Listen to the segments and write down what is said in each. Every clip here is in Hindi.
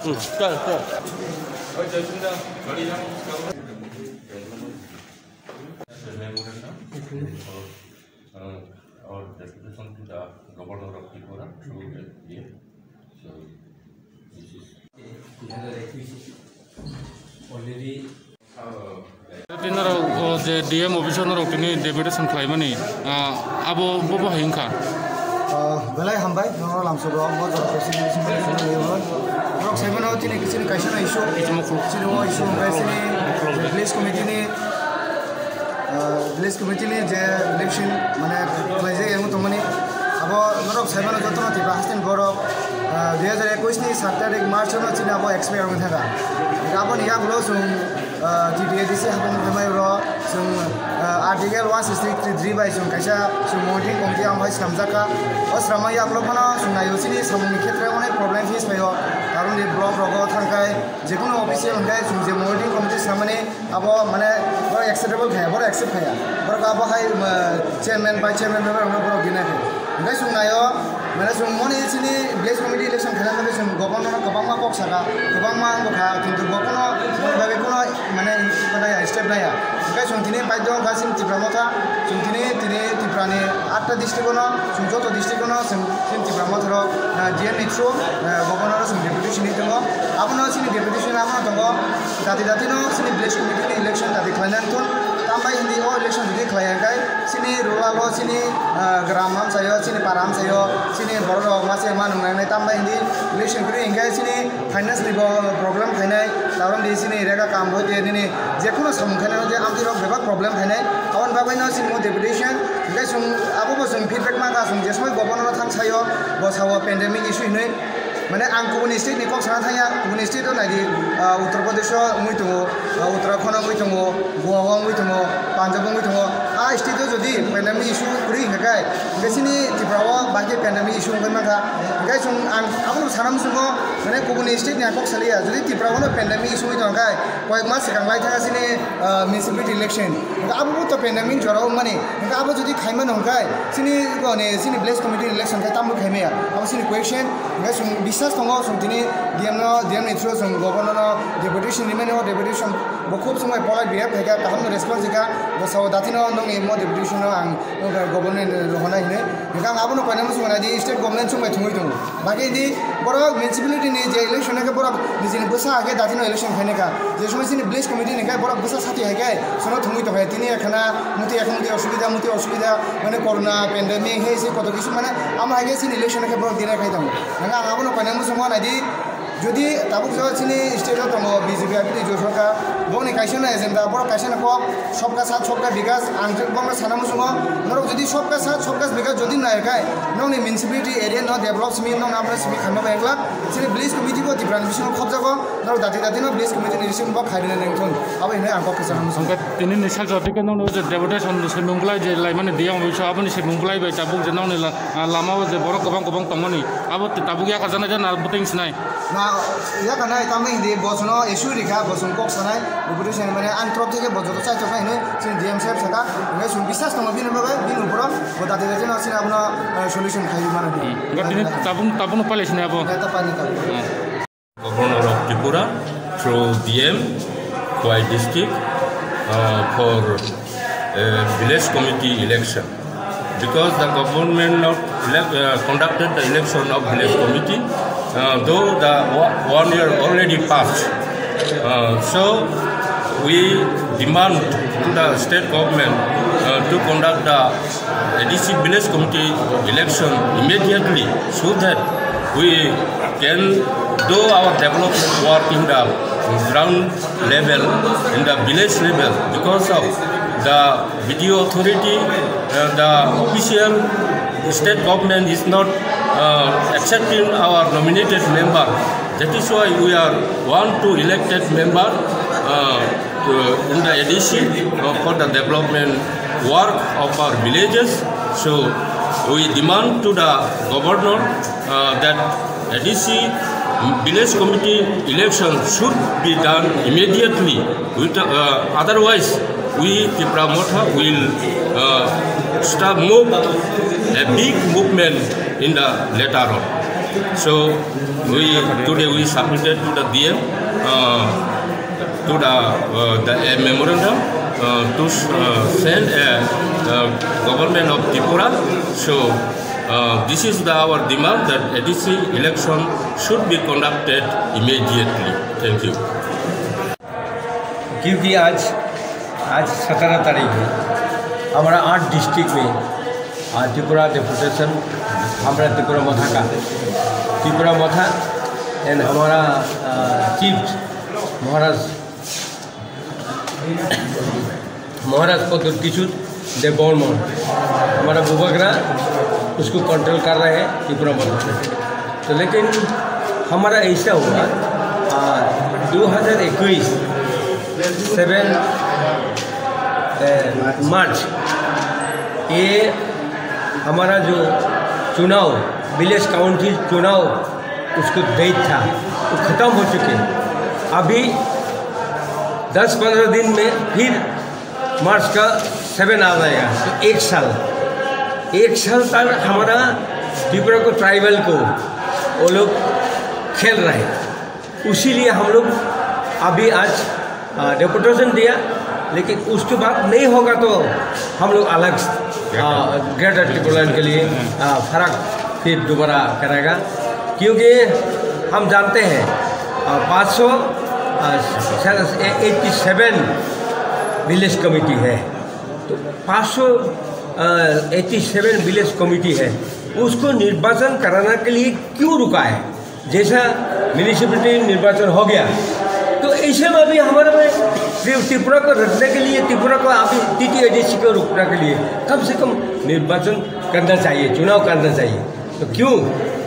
Our deputation to the governor of Tripura through the DM. So this is already. जे डीएम ऑफिसर रौटिनी डेपुटेशन खालामनी अब बबो हायिंखा बेलाय हामबाय नोंनाव लामसोबो मो जरा प्रेसिडेन्ट लेवल रक सेभेनाव तिनि किसिनि कायसना इशु तिनि व इशु कायसनि विलेज कमिटिनि जे इलेक्शन माने क्लाइजे एमु तमनि अब नरक सेभेनाव जतन तिबा हास्टेन बरक 2021 नि 7 तारिख मार्च नो तिनि अब एक्सपायर मोन थागा गाबोन याबलो जों TDADC हाबोन थामाय र जों आर्टिकल 163 बाय जों कायसा जों मनिटरिं कमिटि आमहाय सामजाका अस्रामा याबलो फना जों नायोसिनि सामनि खेत्रे अनेक प्रब्लेम फेस फायो कारण दि ब्लक रगो थांखाय जेकुनो अफिसियेल होनखाय जों जे मनिटरिं कमिटि सामने अब माने बर एक्सेप्टेबल थाया बर एक्सेप्ट थाया बर गाबाहाय चेयरमैन बाय चेयरमैन मेम्बर हमनो बर गिनाखै ओंखाय जों नायो माने जों मनिसिनि विलेज कमिटि इलेक्शन खालामनानै जों गभर्नर गोबांमा बक्सागा गोबांमा बखा किन्तु गभर्नर बेखौनो माने स्टेप नाया ओंखाय जों दिनै बायद गासिम तिब्रामथा जों दिनै तिब्रानि 8टा डिस्ट्रिक्टआवनो जों जत' डिस्ट्रिक्टआवनो जों तिब्रामथार डिएम थ्रु गभर्नर जों डेपुटेशन दङ आबनो सिनि डेपुटेशन आबनो दङ दातिनो सिनि विलेज कमिटिनि इलेक्शन दाति खालामनानै तामबाय हिन्दी ओ इलेक्शन जुदि खालामनायखाय सिनि रुलाल सिनि ग्रामाम सायो सिनि पाराम सायो सिनि बर' मासे मा नंनाय तामबाय हिन्दी इलेक्शन करि इंगाय सिनि फाइनेंस नि प्रॉब्लम फायनाय दारन दि सिनि रेगा काम होते दिनै जेखुनु समखानाय जे आमदिर बेबा प्रॉब्लम फायनाय आवन बाबायनो सिनि मो डेपुटेशन इंगाय जों आबो जों फीडबैक मा गासं जेसमै गभर्नर थां सायो बसाव पेंडेमिक इशू हिनै माने आं गुबुन स्टेट नि कक साना थाया गुबुन स्टेट नायदि उत्तर प्रदेश मुइ दङ उत्तराखन्ड मुइ दङ गोवा मुइ दङ पान्जाब मुइ दङ आ स्टेट जदि पेंडेमिक इशू करि हेगाय बेसिनि तिब्राव बाकी पेंडेमिक इशू गय माखा हेगाय जों आं आबो सानाम सुङो माने गुबुन स्टेट नि कक सालिया जदि तिब्रावनो पेंडेमिक इशू दंखाय कय मास सिगांलाय थागासिनि म्युनिसिपालिटी इलेक्शन आबो तो पेंडेमिक जराव माने आबो जदि खायमन हंखाय सिनि गने सिनि विलेज कमिटि इलेक्शन खाय तामबो खायमेया आबो सिनि क्वेश्चन हेगाय जों বিশ্বাস दङ जों दिनै डिएम थ्रु जों गभर्नर डेपुटेशन रिमेन डेपुटेशन बखुब समय पलाय बिहेव थायगा काहामनो रेसपन्स जिका बसाव दातिनो नों एमो डेपुटेशन आं गभर्नर रहना हिने हेगा आबनो पाइनाम सुना दि स्टेट गभर्नमेंट सुंबाय थुङै दङ बाकी दि बर म्युनिसिपालिटी नि जे इलेक्शन के बर निजिनि बसा आगे दातिनो इलेक्शन खायनेका जे समय सिनि विलेज कमिटि नि बर बसा साथि हेगाय सनो थुङै दङ तिनि एखाना मुति असुविधा माने कोरोना पेंडेमिक हे से कत किसु माने आम आगे सिनि इलेक्शन के बर दिना खाय दङ हेगा आबनो पाइनाम सुङो नायदि যদি তাবুক চিনি স্টেটত দङ বিজেপি आपिनि जो सरकार बनि कायसना एजेंडा बर कायसना को सबका साथ सबका विकास आं बंग सानामु सुङो नरक जदि सबका साथ सबका विकास जदि नायखाय नंनि म्युनिसिपालिटी एरिया न डेभलप सिमि न आमरा सिमि खामनो बेंगला सिनि विलेज कमिटि को दिब्रान बिसिनो खबजागो नरक दाति न विलेज कमिटि नि रिसिम ब खायनो नेंथन आबो इने आं को सानामु सुङो तिनि नि सागजातिके नंनो जे डेपुटेशन सेमुंगलाय जे लाइमाने दियाव बिसो आबनि सेमुंगलाय बाय ताबुक जे नंनि लामाव जे बर गोबां तंगनि आबो ताबुक या खाजाना जे ना बुतिं सिनाय ना या kana tamai hindi bosono issue rika boson kok sanai deputation mane antrop থেকে বজত চাই তো কাইনে সিন ডিএম সাহেব থাকা এনে সুন বিশ্বাস নম বিন বাবা বিন উপর বদাতে যেন সিন আপনা সলিউশন খাই মানে গটিনে তাবুন পালেছিনে আবো এটা পানি কা Governor of Tripura through DM Khwai district for village committee election because the government conducted the election of village committee though the 1 year already passed. So we demand to the state government to conduct the ADC village committee election immediately so that we can do our development work in the ground level, in the village level, because of the BDO authority, the official state government is not accepting our nominated member. That is why we are want to elected member in the ADC for the development work of our villages. So we demand to the governor that ADC village committee election should be done immediately. Otherwise, we Tripura will move a big movement in the later on. So today we submitted to the DM to the memorandum to send a government of Tripura. So this is our demand that ADC election should be conducted immediately. Thank you. क्योंकि आज 17 तारीख है, हमारा 8 डिस्ट्रिक्ट में त्रिपुरा डेपुटेशन, हमारा त्रिपुरा मथा का त्रिपुरा मथा एंड हमारा चीफ महाराज पदुर्किशुद देव बर्मन, हमारा बुबगरा उसको कंट्रोल कर रहे हैं त्रिपुरा मथा से। तो लेकिन हमारा ऐसा हुआ 2021 7 मार्च ये हमारा जो चुनाव विलेज काउंटी चुनाव उसको डेट था वो ख़त्म हो चुके। अभी 10-15 दिन में फिर मार्च का 7 आ जाएगा, तो एक साल तक हमारा त्रिपुरा को ट्राइबल को वो लोग खेल रहे हैं। इसीलिए हम लोग अभी आज डेपुटेशन दिया, लेकिन उसके बाद नहीं होगा तो हम लोग अलग ग्रेटर त्रिपुरालैंड के लिए फर्क फिर दोबारा करेगा। क्योंकि हम जानते हैं 587 विलेज कमेटी है, तो 587 विलेज कमेटी है, उसको निर्वाचन कराने के लिए क्यों रुका है? जैसा म्यूनिसिपैलिटी निर्वाचन हो गया तो ऐसे में भी हमारे में त्रिपुरा को रखने के लिए, त्रिपुरा को अभी TTADC को रोकने के लिए कम से कम निर्वाचन करना चाहिए, चुनाव करना चाहिए। तो क्यों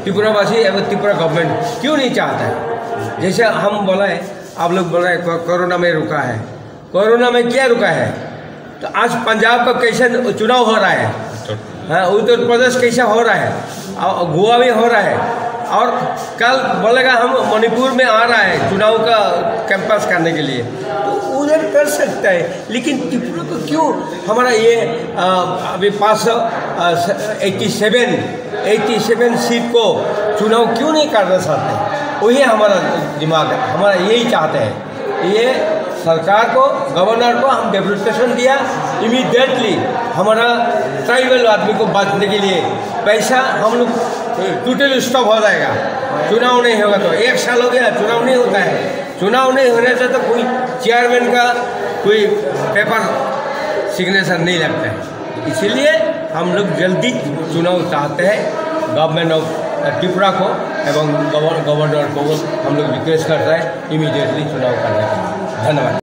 त्रिपुरावासी एवं त्रिपुरा गवर्नमेंट क्यों नहीं चाहता है? जैसे हम बोला है, आप लोग बोला है कोरोना में रुका है, कोरोना में क्या रुका है? तो आज पंजाब का कैसे चुनाव हो रहा है, हाँ, उत्तर प्रदेश कैसा हो रहा है, गोवा में हो रहा है, और कल बोलेगा हम मणिपुर में आ रहा है चुनाव का कैंपस करने के लिए, तो उधर कर सकता है। लेकिन त्रिपुरा को क्यों हमारा ये अभी 587 सीट को चुनाव क्यों नहीं करना चाहते? वही हमारा दिमाग है, हमारा यही चाहते हैं। ये सरकार को, गवर्नर को हम डेपुटेशन दिया, इमीडिएटली हमारा ट्राइबल आदमी को बचने के लिए पैसा हम लोग टोटल स्टॉप हो जाएगा। चुनाव नहीं होगा तो 1 साल हो गया, चुनाव नहीं होता है। चुनाव नहीं होने से तो कोई चेयरमैन का कोई पेपर सिग्नेचर नहीं लगता है। इसीलिए हम लोग जल्दी चुनाव चाहते हैं। गवर्नमेंट ऑफ त्रिपुरा को एवं गवर्नर को हम लोग रिक्वेस्ट करते हैं इमीडिएटली चुनाव करने के लिए। धन्यवाद।